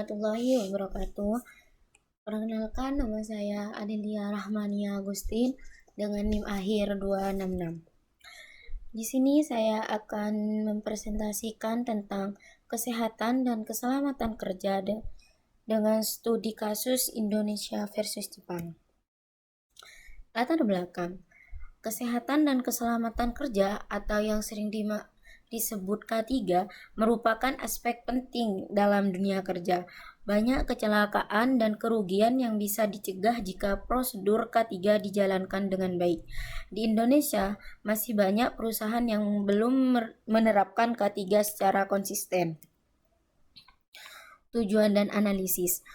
warahmatullahi wabarakatuh. Perkenalkan, nama saya Adelia Rahmania Agustin dengan NIM akhir 266. Di sini saya akan mempresentasikan tentang kesehatan dan keselamatan kerja dengan studi kasus Indonesia versus Jepang. Latar belakang. Kesehatan dan keselamatan kerja atau yang sering disebut K3 merupakan aspek penting dalam dunia kerja. Banyak kecelakaan dan kerugian yang bisa dicegah jika prosedur K3 dijalankan dengan baik. Di Indonesia, masih banyak perusahaan yang belum menerapkan K3 secara konsisten. Tujuan dan analisis.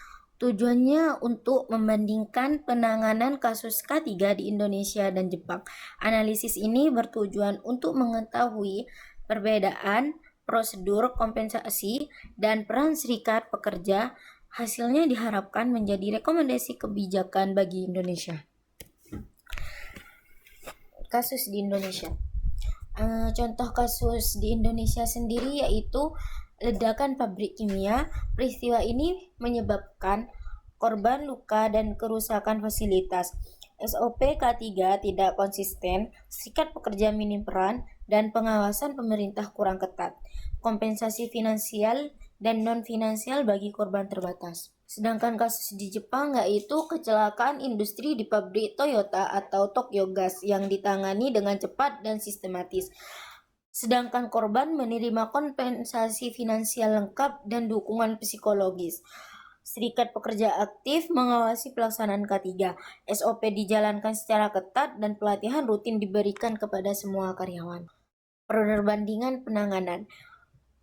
Tujuannya untuk membandingkan penanganan kasus K3 di Indonesia dan Jepang. Analisis ini bertujuan untuk mengetahui perbedaan prosedur kompensasi dan peran serikat pekerja. Hasilnya diharapkan menjadi rekomendasi kebijakan bagi Indonesia. Kasus di Indonesia. Contoh kasus di Indonesia sendiri yaitu ledakan pabrik kimia. Peristiwa ini menyebabkan korban luka dan kerusakan fasilitas. SOP K3 tidak konsisten, serikat pekerja minim peran, dan pengawasan pemerintah kurang ketat. Kompensasi finansial dan non-finansial bagi korban terbatas. Sedangkan kasus di Jepang yaitu kecelakaan industri di pabrik Toyota atau Tokyo Gas yang ditangani dengan cepat dan sistematis. Sedangkan korban menerima kompensasi finansial lengkap dan dukungan psikologis. Serikat pekerja aktif mengawasi pelaksanaan K3. SOP dijalankan secara ketat dan pelatihan rutin diberikan kepada semua karyawan. Perbandingan penanganan.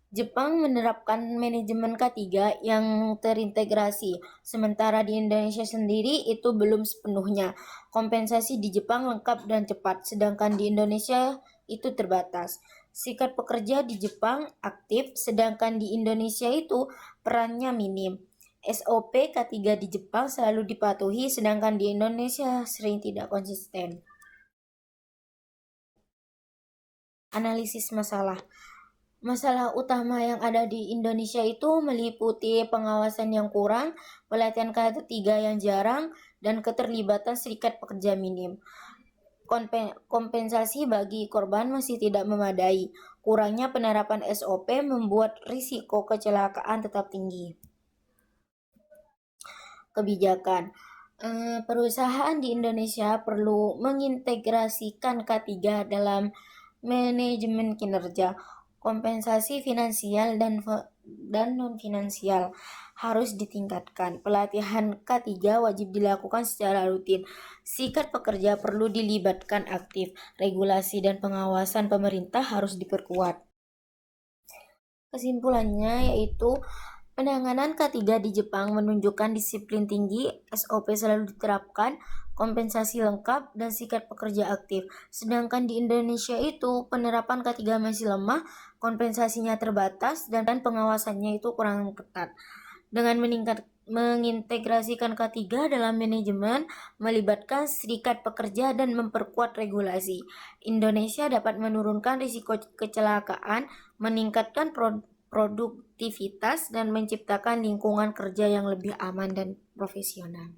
Jepang menerapkan manajemen K3 yang terintegrasi, sementara di Indonesia sendiri itu belum sepenuhnya. Kompensasi di Jepang lengkap dan cepat, sedangkan di Indonesia itu terbatas. Serikat pekerja di Jepang aktif, sedangkan di Indonesia itu perannya minim. SOP K3 di Jepang selalu dipatuhi, sedangkan di Indonesia sering tidak konsisten. Analisis masalah. Masalah utama yang ada di Indonesia itu meliputi pengawasan yang kurang, pelatihan K3 yang jarang, dan keterlibatan serikat pekerja minim. Kompensasi bagi korban masih tidak memadai. Kurangnya penerapan SOP membuat risiko kecelakaan tetap tinggi. Kebijakan. Perusahaan di Indonesia perlu mengintegrasikan K3 dalam manajemen kinerja. Kompensasi finansial dan non-finansial harus ditingkatkan. Pelatihan K3 wajib dilakukan secara rutin. Serikat pekerja perlu dilibatkan aktif. Regulasi dan pengawasan pemerintah harus diperkuat. Kesimpulannya yaitu penanganan K3 di Jepang menunjukkan disiplin tinggi, SOP selalu diterapkan, kompensasi lengkap, dan serikat pekerja aktif. Sedangkan di Indonesia itu penerapan K3 masih lemah, kompensasinya terbatas, dan pengawasannya itu kurang ketat. Dengan mengintegrasikan K3 dalam manajemen, melibatkan serikat pekerja dan memperkuat regulasi, Indonesia dapat menurunkan risiko kecelakaan, meningkatkan produktivitas, dan menciptakan lingkungan kerja yang lebih aman dan profesional.